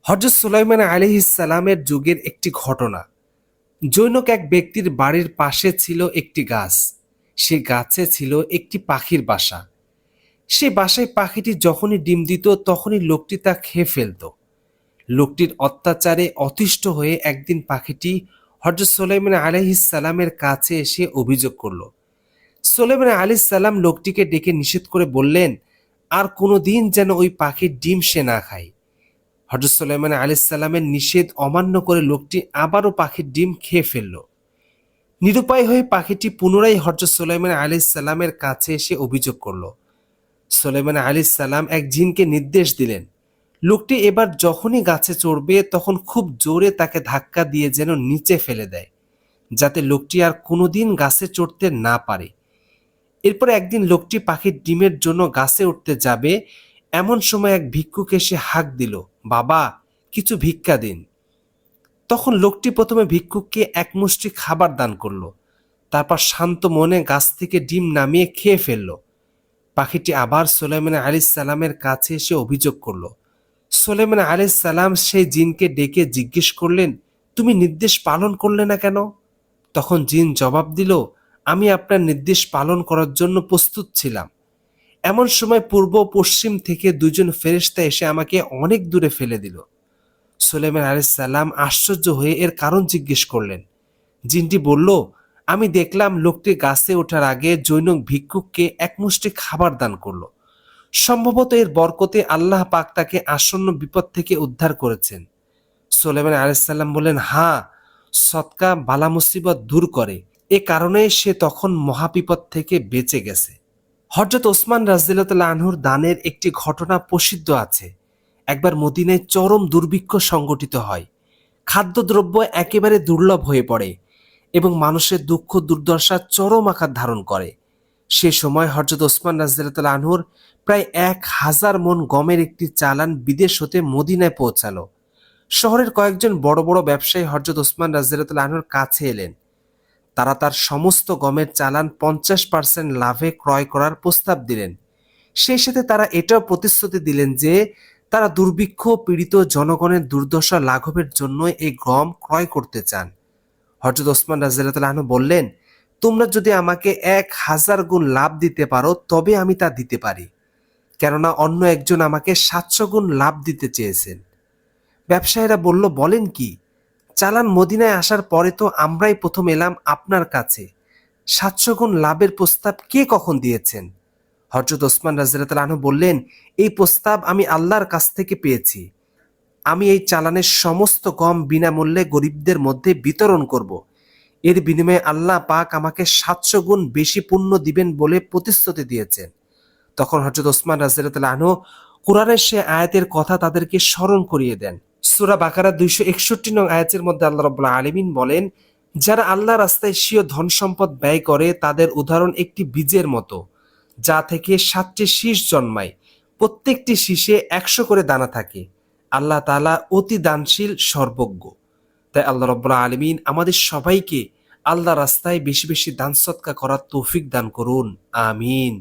হযরত সুলাইমান আলাইহিস সালামের যুগের একটি ঘটনা। জনৈক এক ব্যক্তির বাড়ির পাশে ছিল একটি গাছ। সে গাছে ছিল একটি পাখির বাসা। সে বাসায় পাখিটি যখনই ডিম দিত তখনই লোকটি তা খেয়ে ফেলত। লোকটির অত্যাচারে অতিষ্ঠ হয়ে একদিন পাখিটি হযরত সুলাইমান আলাইহিস সালামের কাছে এসে অভিযোগ করল। সুলাইমান আলাইহিস সালাম লোকটিকে ডেকে নিষেধ করে বললেন, আর কোনোদিন যেন ওই পাখির ডিম সে না খায়। হযরত সুলাইমান আলাইহিস সালামের নিষেধ অমান্য করে লোকটি আবারও পাখির ডিম খেয়ে ফেলল। নিরুপায় হয়ে পাখিটি পুনরায় হযরত সুলাইমান আলাইহিস সালামের কাছে এসে অভিযোগ করল। সুলাইমান আলাইহিস সালাম এক জিনকে নির্দেশ দিলেন, লোকটি এবার যখনই গাছে চড়বে তখন খুব জোরে তাকে ধাক্কা দিয়ে যেন নিচে ফেলে দেয়, যাতে লোকটি আর কোনোদিন গাছে চড়তে না পারে। এরপর একদিন লোকটি পাখির ডিমের জন্য গাছে উঠতে যাবে, এমন সময় এক ভিক্ষুক এসে হাঁক দিল, বাবা, কিছু ভিক্ষা দিন। তখন লোকটি প্রথমে ভিক্ষুককে এক মুষ্টি খাবার দান করলো, তারপর শান্ত মনে গাছ থেকে ডিম নামিয়ে খেয়ে ফেলল। পাখিটি আবার সুলাইমান আলাইহিস সালামের কাছে এসে অভিযোগ করলো। সুলাইমান আলাইহিস সালাম সেই জিনকে ডেকে জিজ্ঞেস করলেন, তুমি নির্দেশ পালন করলে না কেন? তখন জিন জবাব দিল, আমি আপনার নির্দেশ পালন করার জন্য প্রস্তুত ছিলাম। এমন সময় পূর্ব পশ্চিম থেকে দুজন ফেরেশতা এসে আমাকে অনেক দূরে ফেলে দিল। সুলাইমান আলাইহিস সালাম আশ্চর্য হয়ে এর কারণ জিজ্ঞেস করলেন। জিনটি বলল, আমি দেখলাম লোকটি গাছে ওঠার আগে জৈনক ভিক্ষুককে এক মুষ্টি খাবার দান করলো। সম্ভবত এর বরকতে আল্লাহ পাক তাকে আসন্ন বিপদ থেকে উদ্ধার করেছেন। সুলাইমান আলাইহিস সালাম বললেন, হ্যাঁ, সদকা বালা মুসিবত দূর করে, এ কারণে সে তখন মহাবিপদ থেকে বেঁচে গেছে। হযরত ওসমান রাদিয়াল্লাহু আনহুর দানের একটি ঘটনা প্রসিদ্ধ আছে। একবার মদিনায় চরম দুর্ভিক্ষ সংঘটিত হয়। খাদ্যদ্রব্য একেবারে দুর্লভ হয়ে পড়ে এবং মানুষের দুঃখ দুর্দশা চরম আকার ধারণ করে। সে সময় হযরত ওসমান রাদিয়াল্লাহু আনহুর প্রায় 1000 মণ গমের একটি চালান বিদেশ হতে মদিনায় পৌঁছালো। শহরের কয়েকজন বড় বড় ব্যবসায়ী হযরত ওসমান রাদিয়াল্লাহু আনহুর কাছে এলেন। তারা তার সমস্ত গমের চালান 50% লাভে ক্রয় করার প্রস্তাব দিলেন। সেই সাথে তারা এটাও প্রতিশ্রুতি দিলেন যে তারা দুর্ভিক্ষ পীড়িত জনগণের দুর্দশা লাঘবের জন্য এই গম ক্রয় করতে চান। হযরত ওসমান রাদিয়াল্লাহু আনহু বললেন, তোমরা যদি আমাকে 1000 গুণ লাভ দিতে পারো তবে আমি তা দিতে পারি, কেননা অন্য একজন আমাকে 700 গুণ লাভ দিতে চেয়েছেন। ব্যবসায়ীরা বলল, বলেন কি, চালান মদিনায় আসার পরে তো আমরাই প্রথম এলাম আপনার কাছে, 700 গুণ লাভের প্রস্তাব কে কখন দিয়েছেন? হযরত ওসমান রাদিয়াল্লাহু আনহু বললেন, এই প্রস্তাব আমি আল্লাহর কাছ থেকে পেয়েছি। আমি এই চালানের সমস্ত গম বিনামূল্যে গরিবদের মধ্যে বিতরণ করব। এর বিনিময়ে আল্লাহ পাক আমাকে 700 গুণ বেশি পুণ্য দিবেন বলে প্রতিশ্রুতি দিয়েছেন। তখন হযরত ওসমান রাদিয়াল্লাহু আনহু কুরআনের সে আয়াতের কথা তাদেরকে স্মরণ করিয়ে দেন। সূরা বাকারা 261 নং আয়াতের মধ্যে আল্লাহ রাব্বুল আলামিন বলেন, যারা আল্লাহর রাস্তায় স্বীয় ধন সম্পদ ব্যয় করে তাদের উদাহরণ একটি বীজের মতো, যা থেকে 7টি শীষ জন্মায়, প্রত্যেকটি শীষে 100 করে দানা থাকে। আল্লাহ তাআলা অতি দানশীল, সর্বজ্ঞ। তাই আল্লাহ রাব্বুল আলামিন আমাদের সবাইকে আল্লাহর রাস্তায় বেশি বেশি দান সদকা করার তৌফিক দান করুন। আমিন।